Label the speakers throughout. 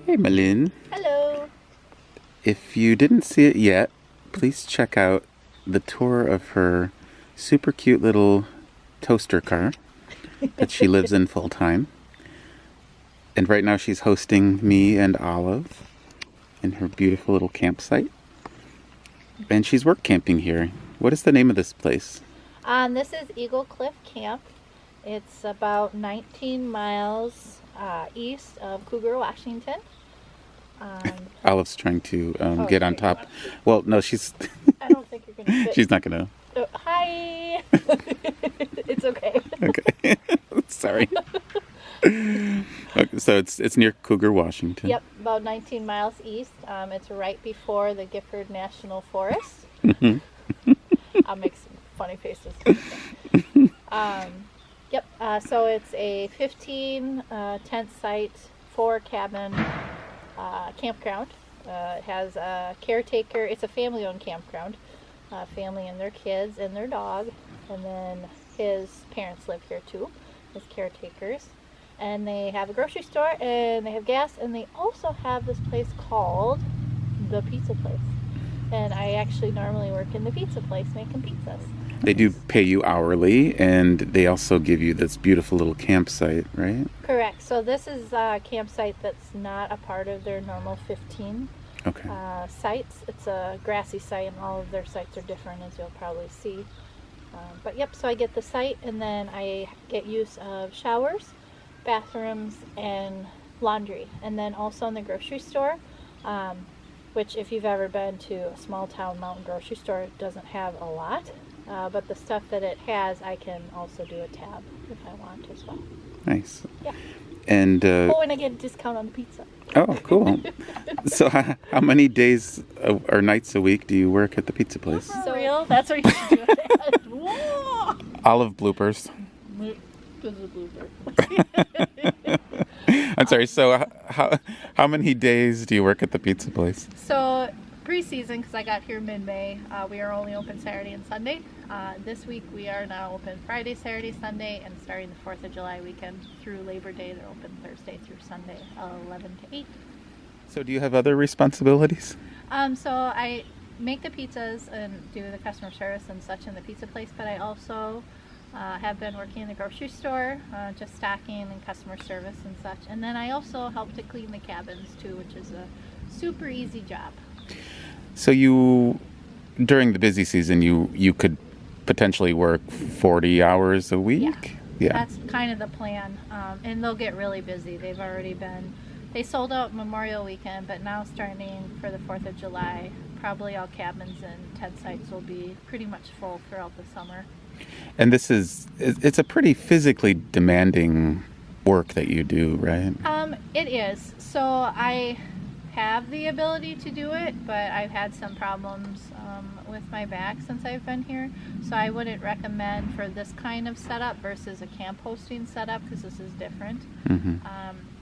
Speaker 1: Hey, Malin.
Speaker 2: Hello.
Speaker 1: If you didn't see it yet, please check out the tour of her super cute little toaster car that she lives in full time. And right now she's hosting me and Olive in her beautiful little campsite. And she's work camping here. What is the name of this place?
Speaker 2: This is Eagle Cliff Camp. It's about 19 miles east of Cougar, Washington.
Speaker 1: Olive's trying to get on top. Well, no, she's
Speaker 2: I don't think you're going to fit.
Speaker 1: she's not gonna.
Speaker 2: Oh, hi. It's okay.
Speaker 1: Okay, sorry. Okay, so it's near Cougar, Washington.
Speaker 2: Yep, about 19 miles east. It's right before the Gifford National Forest. I'll make some funny faces. Yep, so it's a 15 tent site, 4 cabin campground. It has a caretaker. It's a family-owned campground. Family and their kids and their dog. And then his parents live here too as caretakers. And they have a grocery store and they have gas. And they also have this place called the Pizza Place. And I actually normally work in the pizza place making pizzas.
Speaker 1: They do pay you hourly, and they also give you this beautiful little campsite, right?
Speaker 2: Correct. So this is a campsite that's not a part of their normal 15
Speaker 1: Okay.
Speaker 2: sites. It's a grassy site, and all of their sites are different, as you'll probably see. But yep, so I get the site, and then I get use of showers, bathrooms, and laundry. And then also in the grocery store, which if you've ever been to a small town mountain grocery store, it doesn't have a lot. But the stuff that it has, I can also do a tab if I want as well.
Speaker 1: Nice.
Speaker 2: Yeah.
Speaker 1: And
Speaker 2: Oh, and I get a discount on the pizza.
Speaker 1: oh, cool. So how many days or nights a week do you work at the pizza place?
Speaker 2: So real? That's what you should do. Whoa!
Speaker 1: Olive bloopers.
Speaker 2: This is a blooper.
Speaker 1: I'm sorry. So how many days do you work at the pizza place?
Speaker 2: So pre-season, because I got here mid-May, we are only open Saturday and Sunday. This week we are now open Friday, Saturday, Sunday, and starting the 4th of July weekend through Labor Day, they're open Thursday through Sunday, 11 to 8.
Speaker 1: So do you have other responsibilities?
Speaker 2: So I make the pizzas and do the customer service and such in the pizza place, but I also have been working in the grocery store, just stocking and customer service and such. And then I also help to clean the cabins too, which is a super easy job.
Speaker 1: So you, during the busy season, you could potentially work 40 hours a week? Yeah.
Speaker 2: That's kind of the plan. And they'll get really busy. They sold out Memorial Weekend, but now starting for the 4th of July, probably all cabins and tent sites will be pretty much full throughout the summer.
Speaker 1: And it's a pretty physically demanding work that you do, right?
Speaker 2: It is. So I have the ability to do it, but I've had some problems with my back since I've been here. So I wouldn't recommend for this kind of setup versus a camp hosting setup, because this is different.
Speaker 1: Mm-hmm.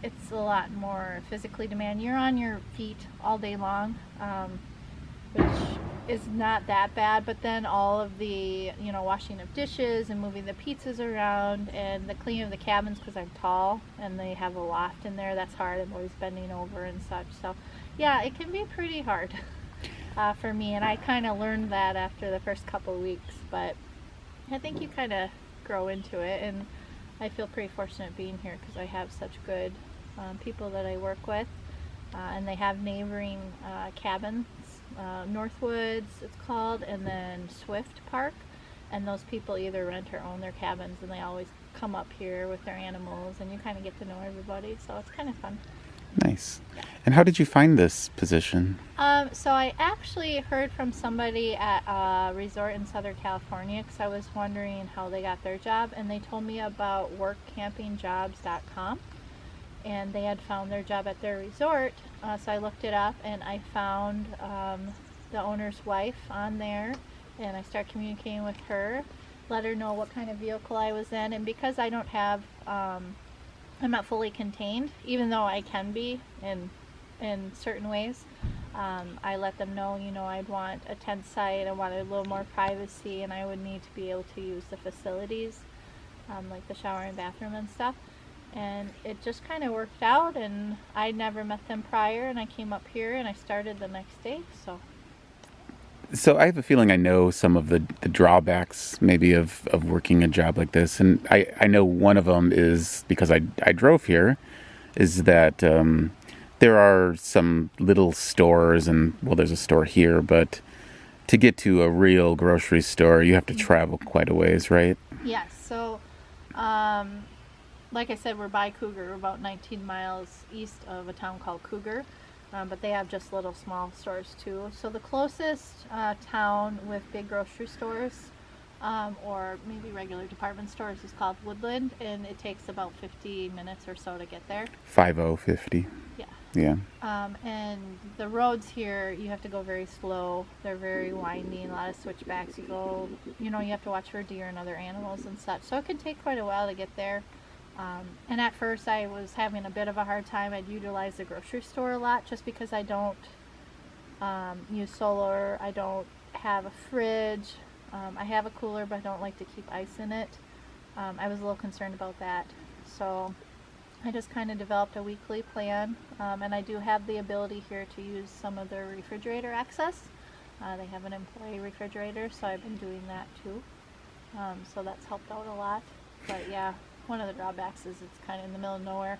Speaker 2: It's a lot more physically demanding. You're on your feet all day long, which is not that bad, but then all of the washing of dishes and moving the pizzas around and the cleaning of the cabins, because I'm tall and they have a loft in there, that's hard. I'm always bending over and such. So yeah, it can be pretty hard for me, and I kind of learned that after the first couple of weeks, but I think you kind of grow into it, and I feel pretty fortunate being here because I have such good people that I work with, and they have neighboring cabins, Northwoods it's called, and then Swift Park, and those people either rent or own their cabins, and they always come up here with their animals, and you kind of get to know everybody, so it's kind of fun.
Speaker 1: Nice. And how did you find this position?
Speaker 2: So I actually heard from somebody at a resort in Southern California, because I was wondering how they got their job, and they told me about workcampingjobs.com, and they had found their job at their resort. So I looked it up, and I found the owner's wife on there, and I started communicating with her, let her know what kind of vehicle I was in, and because I don't have I'm not fully contained, even though I can be in certain ways. I let them know, I'd want a tent site, I wanted a little more privacy, and I would need to be able to use the facilities, like the shower and bathroom and stuff. And it just kind of worked out, and I never met them prior, and I came up here and I started the next day.
Speaker 1: So I have a feeling I know some of the drawbacks maybe of working a job like this. And I know one of them is because I drove here, is that there are some little stores, and well, there's a store here, but to get to a real grocery store, you have to travel quite a ways, right?
Speaker 2: Yes, so um, like I said, we're by Cougar. We're about 19 miles east of a town called Cougar, but they have just little small stores too. So the closest town with big grocery stores, or maybe regular department stores, is called Woodland, and it takes about 50 minutes or so to get there.
Speaker 1: 50.
Speaker 2: Yeah.
Speaker 1: Yeah.
Speaker 2: And the roads here, you have to go very slow. They're very windy, a lot of switchbacks. You have to watch for deer and other animals and such. So it can take quite a while to get there. And at first I was having a bit of a hard time. I'd utilize the grocery store a lot just because I don't use solar. I don't have a fridge. I have a cooler, but I don't like to keep ice in it. I was a little concerned about that. So I just kind of developed a weekly plan, and I do have the ability here to use some of their refrigerator access. They have an employee refrigerator, so I've been doing that too. So that's helped out a lot. But yeah, one of the drawbacks is it's kind of in the middle of nowhere.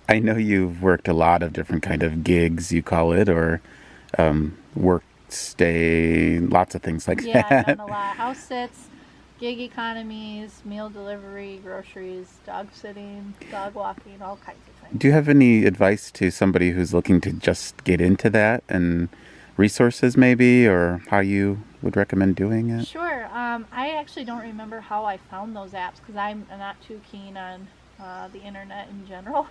Speaker 1: I know you've worked a lot of different kind of gigs, you call it, or work, stay, lots of things like
Speaker 2: Yeah, I've
Speaker 1: that.
Speaker 2: done a lot. House sits, gig economies, meal delivery, groceries, dog sitting, dog walking, all kinds of things.
Speaker 1: Do you have any advice to somebody who's looking to just get into that, and resources maybe, or how you would recommend doing it?
Speaker 2: Sure. I actually don't remember how I found those apps because I'm not too keen on the internet in general.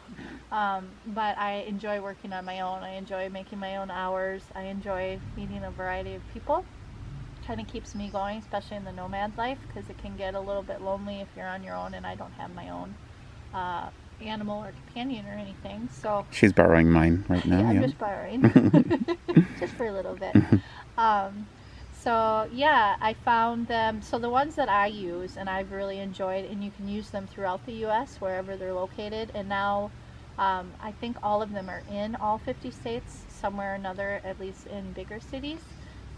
Speaker 2: But I enjoy working on my own. I enjoy making my own hours. I enjoy meeting a variety of people. Kind of keeps me going, especially in the nomad life, because it can get a little bit lonely if you're on your own and I don't have my own animal or companion or anything. So
Speaker 1: She's borrowing mine right now.
Speaker 2: yeah, I'm
Speaker 1: Yeah.
Speaker 2: just borrowing, just for a little bit. So yeah, I found them. So the ones that I use and I've really enjoyed, and you can use them throughout the U.S. wherever they're located. And now I think all of them are in all 50 states, somewhere or another, at least in bigger cities.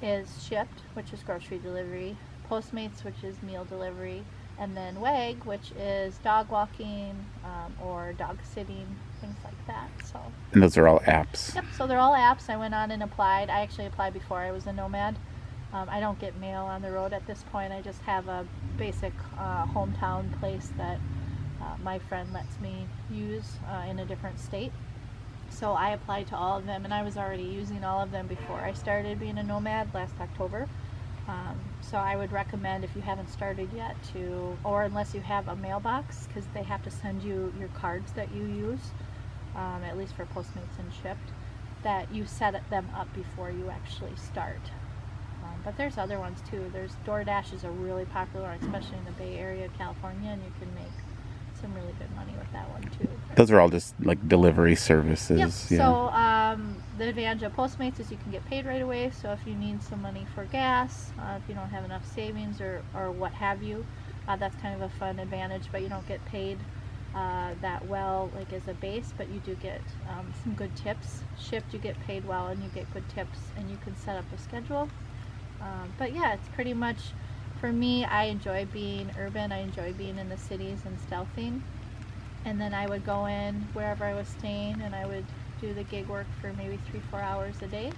Speaker 2: Is Shipped, which is grocery delivery, Postmates, which is meal delivery, and then WAG, which is dog walking or dog sitting, things like that. So.
Speaker 1: And those are all apps.
Speaker 2: Yep. So they're all apps. I went on and applied. I actually applied before I was a nomad. I don't get mail on the road at this point. I just have a basic hometown place that my friend lets me use in a different state. So I applied to all of them, and I was already using all of them before I started being a nomad last October. So I would recommend, if you haven't started yet, or unless you have a mailbox, because they have to send you your cards that you use, at least for Postmates and Shipped, that you set them up before you actually start. But there's other ones too. There's DoorDash is a really popular one, especially in the Bay Area of California, and you can make some really good money with that one too.
Speaker 1: Those are all just like delivery services.
Speaker 2: Yep.
Speaker 1: Yeah.
Speaker 2: So the advantage of Postmates is you can get paid right away. So if you need some money for gas, if you don't have enough savings or what have you, that's kind of a fun advantage. But you don't get paid that well, like as a base, but you do get some good tips. Shipped, you get paid well and you get good tips, and you can set up a schedule. But yeah, it's pretty much, for me, I enjoy being urban. I enjoy being in the cities and stealthing. And then I would go in wherever I was staying, and I would do the gig work for maybe 3-4 hours a day,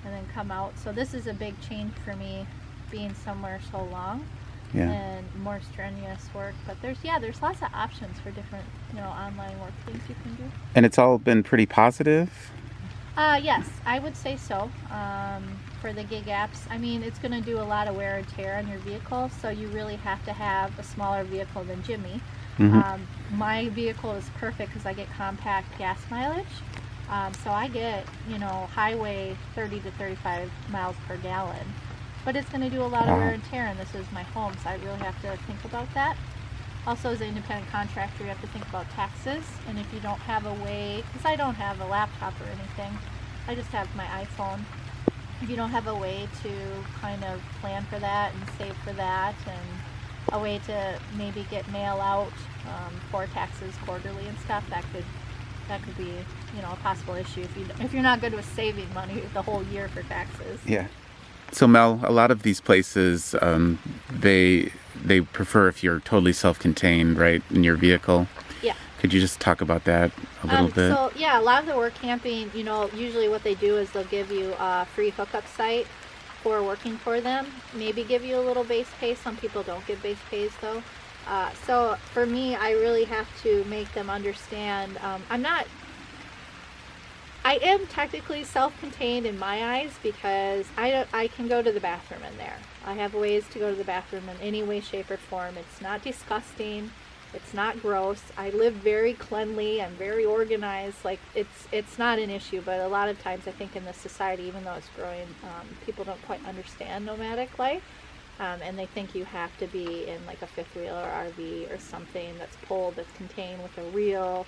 Speaker 2: and then come out. So this is a big change for me, being somewhere so long.
Speaker 1: Yeah.
Speaker 2: And more strenuous work. But there's lots of options for different, online work things you can do.
Speaker 1: And it's all been pretty positive?
Speaker 2: Yes, I would say so. For the gig apps, I mean, it's going to do a lot of wear and tear on your vehicle, so you really have to have a smaller vehicle than Jimmy.
Speaker 1: Mm-hmm.
Speaker 2: My vehicle is perfect because I get compact gas mileage. So I get, highway 30 to 35 miles per gallon. But it's going to do a lot of wear and tear, and this is my home, so I really have to think about that. Also, as an independent contractor, you have to think about taxes, and if you don't have a way, because I don't have a laptop or anything, I just have my iPhone. If you don't have a way to kind of plan for that and save for that and a way to maybe get mail out for taxes quarterly and stuff, that could be, you know, a possible issue if you're not good with saving money the whole year for taxes.
Speaker 1: Yeah. So Mel, a lot of these places, they prefer if you're totally self-contained, right, in your vehicle.
Speaker 2: Yeah.
Speaker 1: Could you just talk about that a little bit?
Speaker 2: So yeah, a lot of the work camping, you know, usually what they do is they'll give you a free hookup site for working for them.Maybe give you a little base pay. Some people don't give base pays though. So for me, I really have to make them understand. I am technically self-contained in my eyes because I can go to the bathroom in there. I have ways to go to the bathroom in any way, shape, or form. It's not disgusting. It's not gross. I live very cleanly. I'm very organized. Like it's not an issue, but a lot of times I think in this society, even though it's growing, people don't quite understand nomadic life. And they think you have to be in like a fifth wheel or RV or something that's pulled, that's contained with a real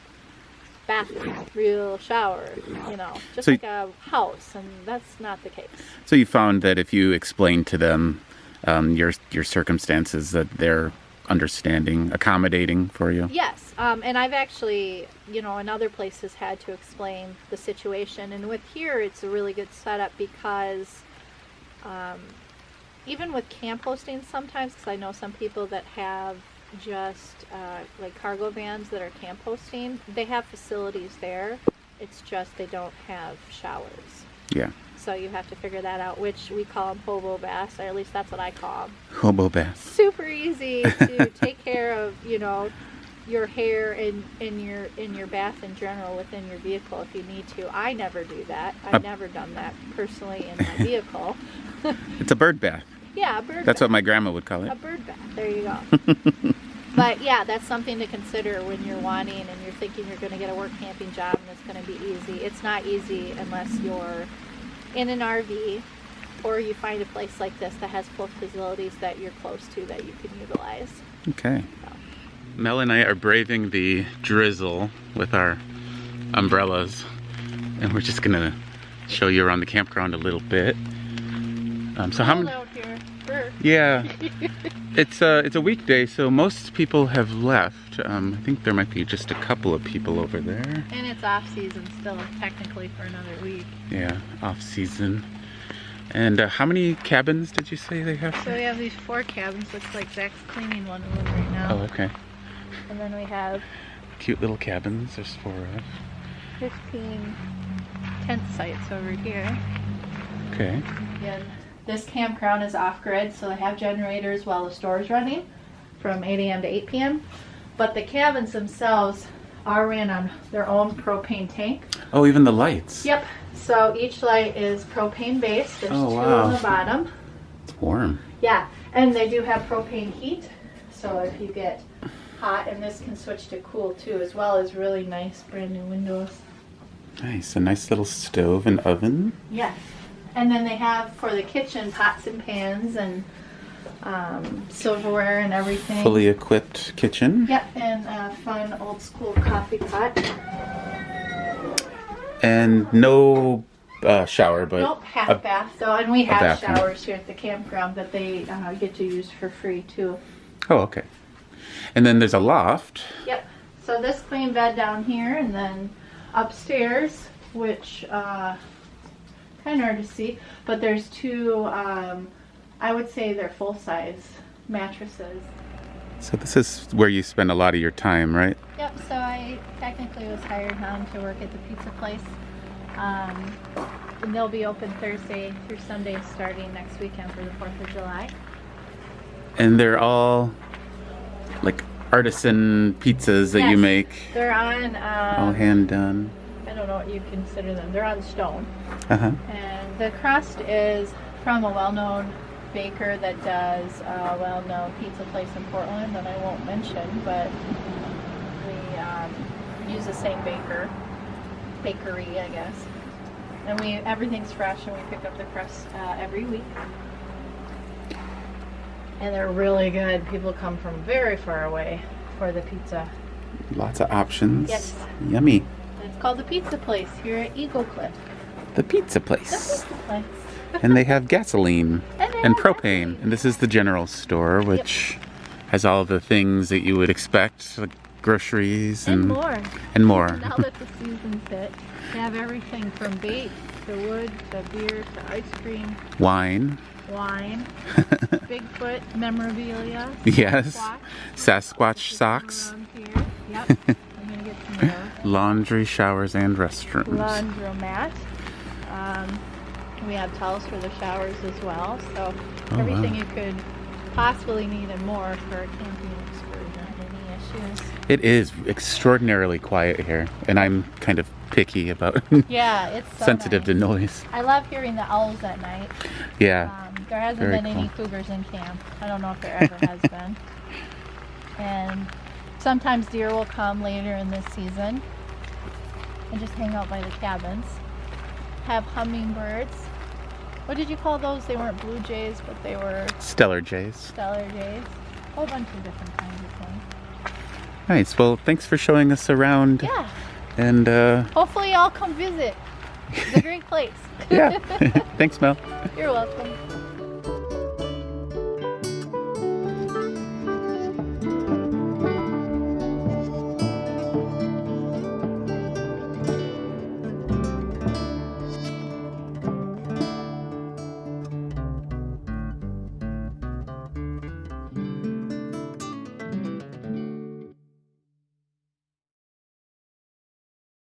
Speaker 2: bathroom, real shower, you know, just like a house, and that's not the case.
Speaker 1: So you found that if you explain to them your circumstances, that they're understanding, accommodating for you?
Speaker 2: Yes, and I've actually, you know, in other places had to explain the situation, and with here it's a really good setup because even with camp hosting sometimes, because I know some people that have just like cargo vans that are camp hosting, they have facilities there. It's just they don't have showers.
Speaker 1: Yeah.
Speaker 2: So you have to figure that out, which we call them hobo baths, or at least that's what I call them.
Speaker 1: Hobo baths.
Speaker 2: Super easy to take care of, you know, your hair and in your bath in general within your vehicle if you need to. I never do that. I've never done that personally in my vehicle.
Speaker 1: It's a bird bath.
Speaker 2: Yeah, a bird bath.
Speaker 1: That's what my grandma would call it.
Speaker 2: A bird bath. There you go. But yeah, that's something to consider when you're wanting and you're thinking you're going to get a work camping job and it's going to be easy. It's not easy unless you're in an RV or you find a place like this that has both facilities that you're close to that you can utilize.
Speaker 1: Okay.
Speaker 2: So.
Speaker 1: Mel and I are braving the drizzle with our umbrellas, and we're just going to show you around the campground a little bit. So how many?
Speaker 2: Out here. Sure.
Speaker 1: Yeah, it's a weekday, so most people have left. I think there might be just a couple of people over there.
Speaker 2: And it's off season still, technically, for another week.
Speaker 1: Yeah, off season. And how many cabins did you say they have?
Speaker 2: So we have these 4 cabins. Looks like Zach's cleaning one of them right now.
Speaker 1: Oh, okay.
Speaker 2: And then we have
Speaker 1: Cute little cabins. There's 4 of.
Speaker 2: 15 tent sites over here.
Speaker 1: Okay.
Speaker 2: Again, this campground is off-grid, so they have generators while the store's running from 8 a.m. to 8 p.m. But the cabins themselves are ran on their own propane tank.
Speaker 1: Oh, even the lights.
Speaker 2: Yep. So each light is propane-based. There's 2
Speaker 1: wow.
Speaker 2: on the bottom.
Speaker 1: It's warm.
Speaker 2: Yeah, and they do have propane heat. So if you get hot, and this can switch to cool too, as well as really nice brand new windows.
Speaker 1: Nice. A nice little stove and oven.
Speaker 2: Yes. And then they have for the kitchen pots and pans and silverware and everything.
Speaker 1: Fully equipped kitchen.
Speaker 2: Yep, and a fun old school coffee pot.
Speaker 1: And no shower, but
Speaker 2: Nope, half bath though, and we have
Speaker 1: bathroom.
Speaker 2: showers here at the campground that they get to use for free too.
Speaker 1: Oh, okay. And then there's a loft.
Speaker 2: Yep. So this queen bed down here, and then upstairs, which kind of hard to see, but there's 2. I would say they're full-size mattresses. So
Speaker 1: this is where you spend a lot of your time, right?
Speaker 2: Yep. So I technically was hired on to work at the pizza place, and they'll be open Thursday through Sunday starting next weekend for the 4th of July.
Speaker 1: And they're all like artisan pizzas that you
Speaker 2: Yes.
Speaker 1: make.
Speaker 2: They're on.
Speaker 1: All hand done.
Speaker 2: I don't know what you consider them. They're on stone.
Speaker 1: Uh-huh.
Speaker 2: And the crust is from a well-known baker that does a well-known pizza place in Portland that I won't mention, but we use the same bakery, I guess. And everything's fresh, and we pick up the crust every week. And they're really good. People come from very far away for the pizza.
Speaker 1: Lots of options.
Speaker 2: Yes.
Speaker 1: Yummy.
Speaker 2: It's called the Pizza Place here at Eagle Cliff.
Speaker 1: The pizza
Speaker 2: The
Speaker 1: place.
Speaker 2: Pizza Place.
Speaker 1: And they have gasoline
Speaker 2: And they
Speaker 1: and
Speaker 2: have
Speaker 1: propane. And this is the general store, which Has all the things that you would expect, like groceries
Speaker 2: And more.
Speaker 1: And more.
Speaker 2: Now that the season's hit, they have everything from bait to wood to beer to ice cream,
Speaker 1: Wine.
Speaker 2: wine, Bigfoot memorabilia,
Speaker 1: Yes. Sasquatch
Speaker 2: Just
Speaker 1: socks.
Speaker 2: around here. Yep. I'm gonna get some more.
Speaker 1: Laundry, showers, and restrooms.
Speaker 2: Laundromat. We have towels for the showers as well. So
Speaker 1: Oh,
Speaker 2: everything
Speaker 1: wow.
Speaker 2: you could possibly need and more for a camping excursion. Any issues?
Speaker 1: It is extraordinarily quiet here, and I'm kind of picky about
Speaker 2: Yeah, it's so
Speaker 1: sensitive
Speaker 2: nice.
Speaker 1: to noise.
Speaker 2: I love hearing the owls at night.
Speaker 1: Yeah.
Speaker 2: There hasn't
Speaker 1: Very
Speaker 2: been any
Speaker 1: cool.
Speaker 2: cougars in camp. I don't know if there ever has been. And sometimes deer will come later in this season and just hang out by the cabins. Have hummingbirds. What did you call those? They weren't blue jays, but they were
Speaker 1: Stellar jays.
Speaker 2: stellar jays. A whole bunch of different kinds of things.
Speaker 1: Nice. Well, thanks for showing us around.
Speaker 2: Yeah.
Speaker 1: And
Speaker 2: Hopefully y'all come visit. It's a great place.
Speaker 1: yeah. Thanks, Mel.
Speaker 2: You're welcome.